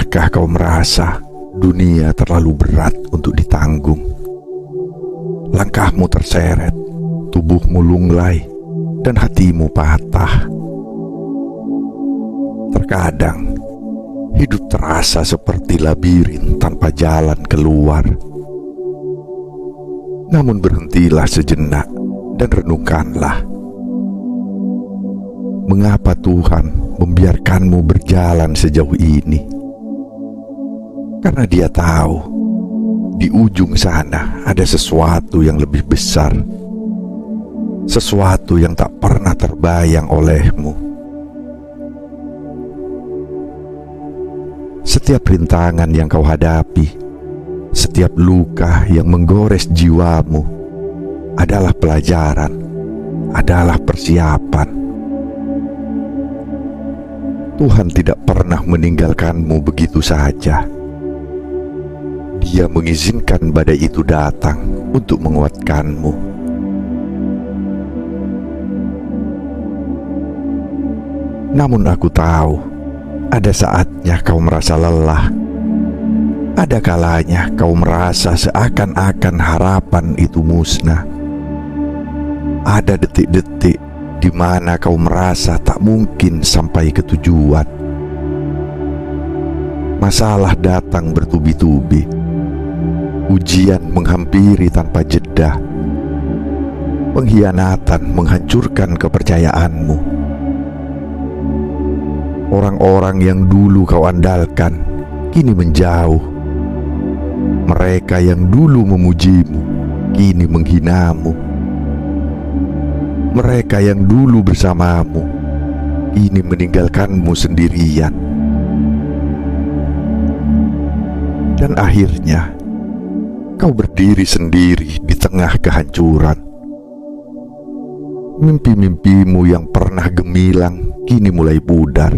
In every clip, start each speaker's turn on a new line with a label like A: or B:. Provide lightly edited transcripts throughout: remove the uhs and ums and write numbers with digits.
A: Pernahkah kau merasa dunia terlalu berat untuk ditanggung? Langkahmu terseret, tubuhmu lunglai, dan hatimu patah. Terkadang, hidup terasa seperti labirin tanpa jalan keluar. Namun berhentilah sejenak dan renungkanlah. Mengapa Tuhan membiarkanmu berjalan sejauh ini? Karena Dia tahu di ujung sana ada sesuatu yang lebih besar, sesuatu yang tak pernah terbayang olehmu. Setiap rintangan yang kau hadapi, setiap luka yang menggores jiwamu adalah pelajaran, adalah persiapan. Tuhan tidak pernah meninggalkanmu begitu saja. Dia mengizinkan badai itu datang untuk menguatkanmu. Namun aku tahu, ada saatnya kau merasa lelah. Ada kalanya kau merasa seakan-akan harapan itu musnah. Ada detik-detik di mana kau merasa tak mungkin sampai ke tujuan. Masalah datang bertubi-tubi. Ujian menghampiri tanpa jeda. Pengkhianatan menghancurkan kepercayaanmu. Orang-orang yang dulu kau andalkan kini menjauh. Mereka yang dulu memujimu kini menghinamu. Mereka yang dulu bersamamu kini meninggalkanmu sendirian. Dan akhirnya kau berdiri sendiri di tengah kehancuran. Mimpi-mimpimu yang pernah gemilang kini mulai pudar.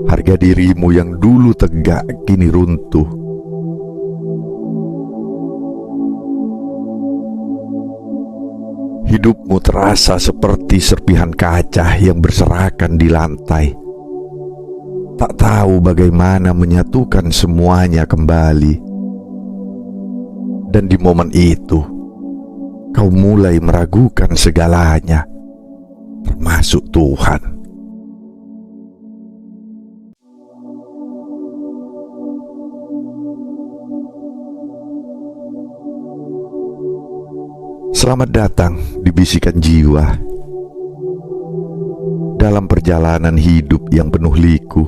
A: Harga dirimu yang dulu tegak kini runtuh. Hidupmu terasa seperti serpihan kaca yang berserakan di lantai. Tak tahu bagaimana menyatukan semuanya kembali. Dan di momen itu, kau mulai meragukan segalanya, termasuk Tuhan. Selamat datang di Bisikan Jiwa. Dalam perjalanan hidup yang penuh liku,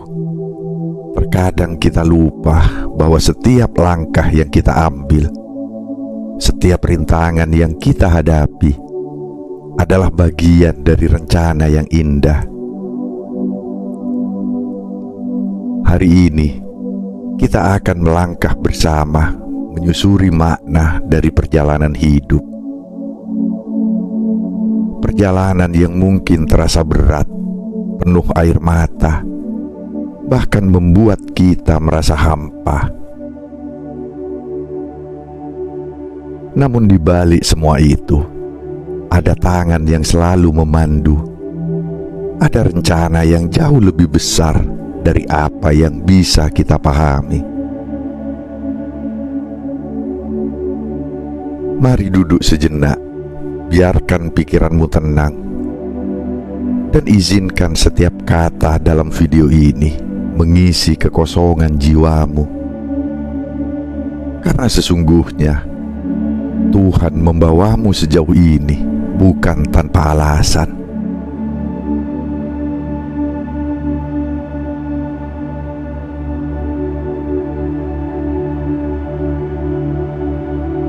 A: terkadang kita lupa bahwa setiap langkah yang kita ambil, setiap rintangan yang kita hadapi adalah bagian dari rencana yang indah. Hari ini, kita akan melangkah bersama menyusuri makna dari perjalanan hidup. Perjalanan yang mungkin terasa berat, penuh air mata, bahkan membuat kita merasa hampa. Namun di balik semua itu, ada tangan yang selalu memandu. Ada rencana yang jauh lebih besar dari apa yang bisa kita pahami. Mari duduk sejenak. Biarkan pikiranmu tenang, dan izinkan setiap kata dalam video ini mengisi kekosongan jiwamu. Karena sesungguhnya Tuhan membawamu sejauh ini bukan tanpa alasan.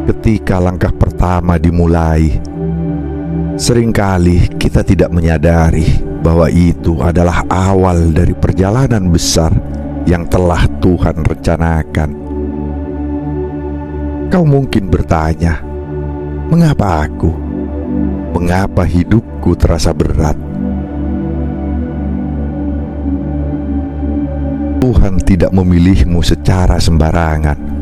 A: Ketika langkah pertama dimulai, seringkali kita tidak menyadari bahwa itu adalah awal dari perjalanan besar yang telah Tuhan rencanakan. Kau mungkin bertanya, mengapa aku? Mengapa hidupku terasa berat? Tuhan tidak memilihmu secara sembarangan.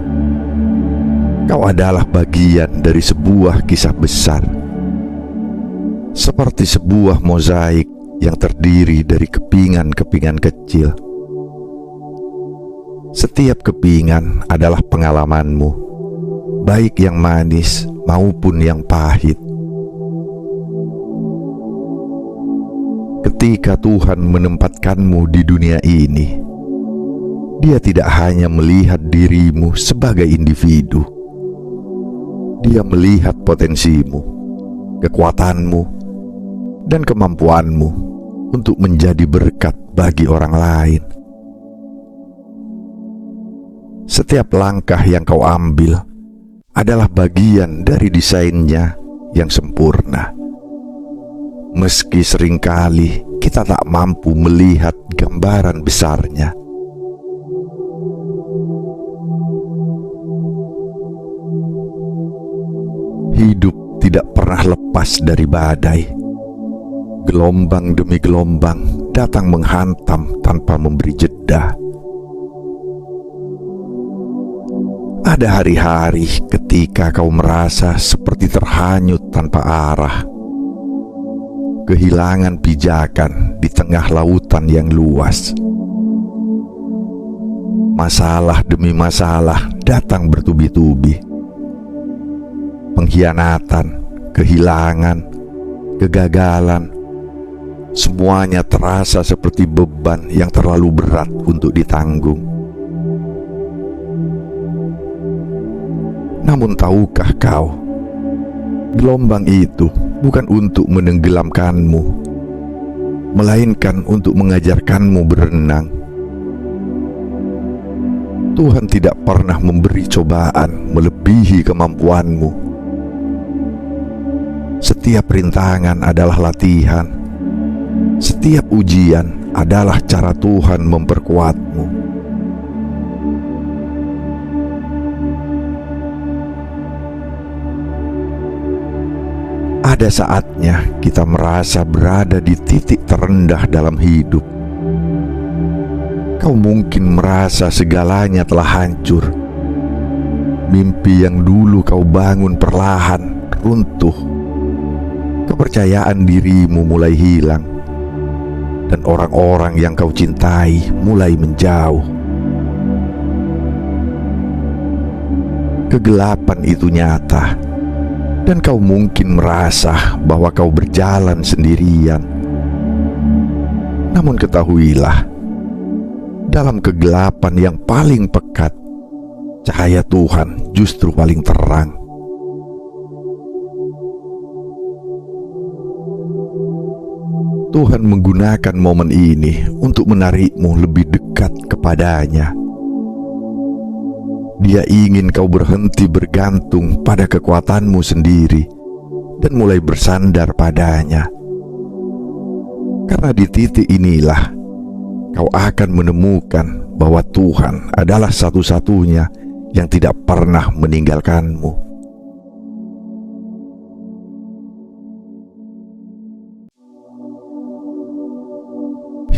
A: Kau adalah bagian dari sebuah kisah besar. Seperti sebuah mozaik yang terdiri dari kepingan-kepingan kecil. Setiap kepingan adalah pengalamanmu, baik yang manis maupun yang pahit. Ketika Tuhan menempatkanmu di dunia ini, Dia tidak hanya melihat dirimu sebagai individu. Dia melihat potensimu, kekuatanmu, dan kemampuanmu untuk menjadi berkat bagi orang lain. Setiap langkah yang kau ambil adalah bagian dari desainnya yang sempurna. Meski seringkali kita tak mampu melihat gambaran besarnya. Hidup tidak pernah lepas dari badai. Gelombang demi gelombang datang menghantam tanpa memberi jeda. Ada hari-hari ketika kau merasa seperti terhanyut tanpa arah, kehilangan pijakan di tengah lautan yang luas. Masalah demi masalah datang bertubi-tubi. Pengkhianatan, kehilangan, kegagalan, semuanya terasa seperti beban yang terlalu berat untuk ditanggung. Namun tahukah kau, gelombang itu bukan untuk menenggelamkanmu, melainkan untuk mengajarkanmu berenang. Tuhan tidak pernah memberi cobaan melebihi kemampuanmu. Setiap rintangan adalah latihan. Setiap ujian adalah cara Tuhan memperkuatmu. Ada saatnya kita merasa berada di titik terendah dalam hidup. Kau mungkin merasa segalanya telah hancur. Mimpi yang dulu kau bangun perlahan runtuh. Kepercayaan dirimu mulai hilang, dan orang-orang yang kau cintai mulai menjauh. Kegelapan itu nyata, dan kau mungkin merasa bahwa kau berjalan sendirian. Namun ketahuilah, dalam kegelapan yang paling pekat, cahaya Tuhan justru paling terang. Tuhan menggunakan momen ini untuk menarikmu lebih dekat kepadanya. Dia ingin kau berhenti bergantung pada kekuatanmu sendiri dan mulai bersandar padanya. Karena di titik inilah kau akan menemukan bahwa Tuhan adalah satu-satunya yang tidak pernah meninggalkanmu.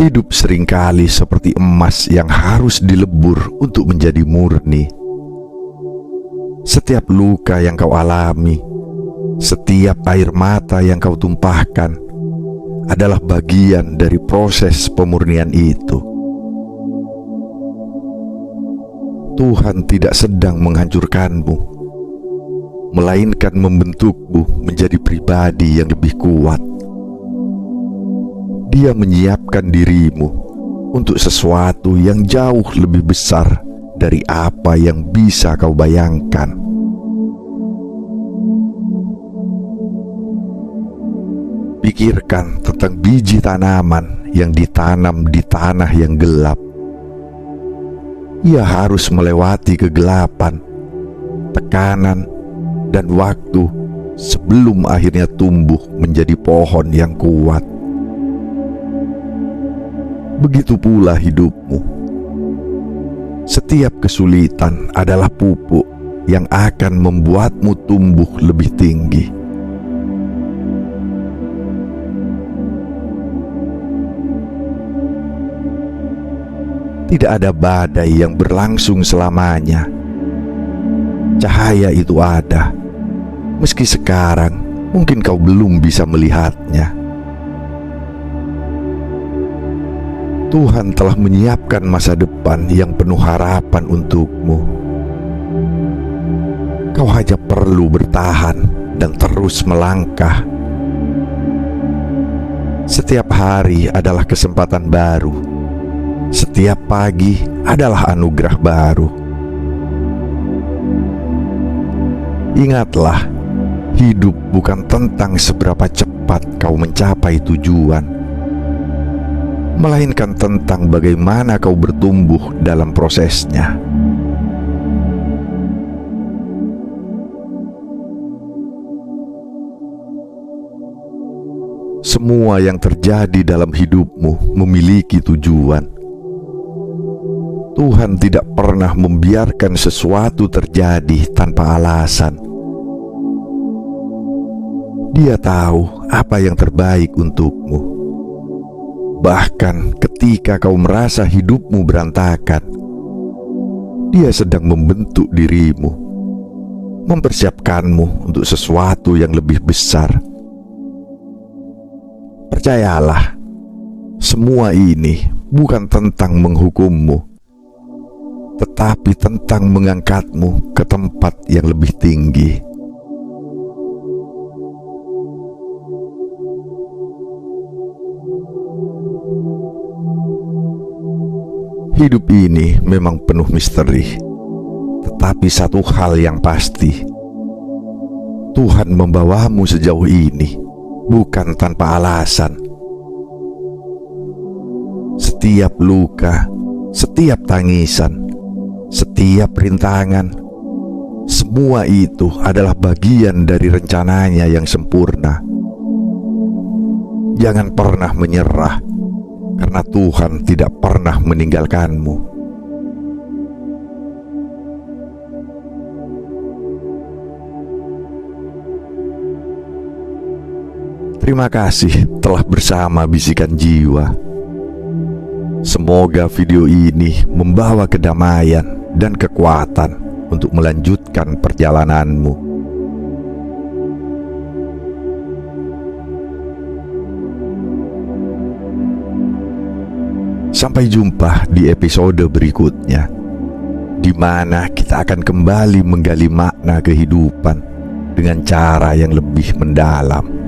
A: Hidup seringkali seperti emas yang harus dilebur untuk menjadi murni. Setiap luka yang kau alami, setiap air mata yang kau tumpahkan adalah bagian dari proses pemurnian itu. Tuhan tidak sedang menghancurkanmu, melainkan membentukmu menjadi pribadi yang lebih kuat. Dia menyiapkan dirimu untuk sesuatu yang jauh lebih besar dari apa yang bisa kau bayangkan. Pikirkan tentang biji tanaman yang ditanam di tanah yang gelap. Ia harus melewati kegelapan, tekanan, dan waktu sebelum akhirnya tumbuh menjadi pohon yang kuat. Begitu pula hidupmu. Setiap kesulitan adalah pupuk yang akan membuatmu tumbuh lebih tinggi. Tidak ada badai yang berlangsung selamanya. Cahaya itu ada, meski sekarang mungkin kau belum bisa melihatnya. Tuhan telah menyiapkan masa depan yang penuh harapan untukmu. Kau hanya perlu bertahan dan terus melangkah. Setiap hari adalah kesempatan baru. Setiap pagi adalah anugerah baru. Ingatlah, hidup bukan tentang seberapa cepat kau mencapai tujuan, melainkan tentang bagaimana kau bertumbuh dalam prosesnya. Semua yang terjadi dalam hidupmu memiliki tujuan. Tuhan tidak pernah membiarkan sesuatu terjadi tanpa alasan. Dia tahu apa yang terbaik untukmu. Bahkan ketika kau merasa hidupmu berantakan, Dia sedang membentuk dirimu, mempersiapkanmu untuk sesuatu yang lebih besar. Percayalah, semua ini bukan tentang menghukummu, tetapi tentang mengangkatmu ke tempat yang lebih tinggi. Hidup ini memang penuh misteri, tetapi satu hal yang pasti, Tuhan membawamu sejauh ini bukan tanpa alasan. Setiap luka, setiap tangisan, setiap rintangan, semua itu adalah bagian dari rencananya yang sempurna. Jangan pernah menyerah, karena Tuhan tidak pernah meninggalkanmu. Terima kasih telah bersama Bisikan Jiwa. Semoga video ini membawa kedamaian dan kekuatan untuk melanjutkan perjalananmu. Sampai jumpa di episode berikutnya, di mana kita akan kembali menggali makna kehidupan dengan cara yang lebih mendalam.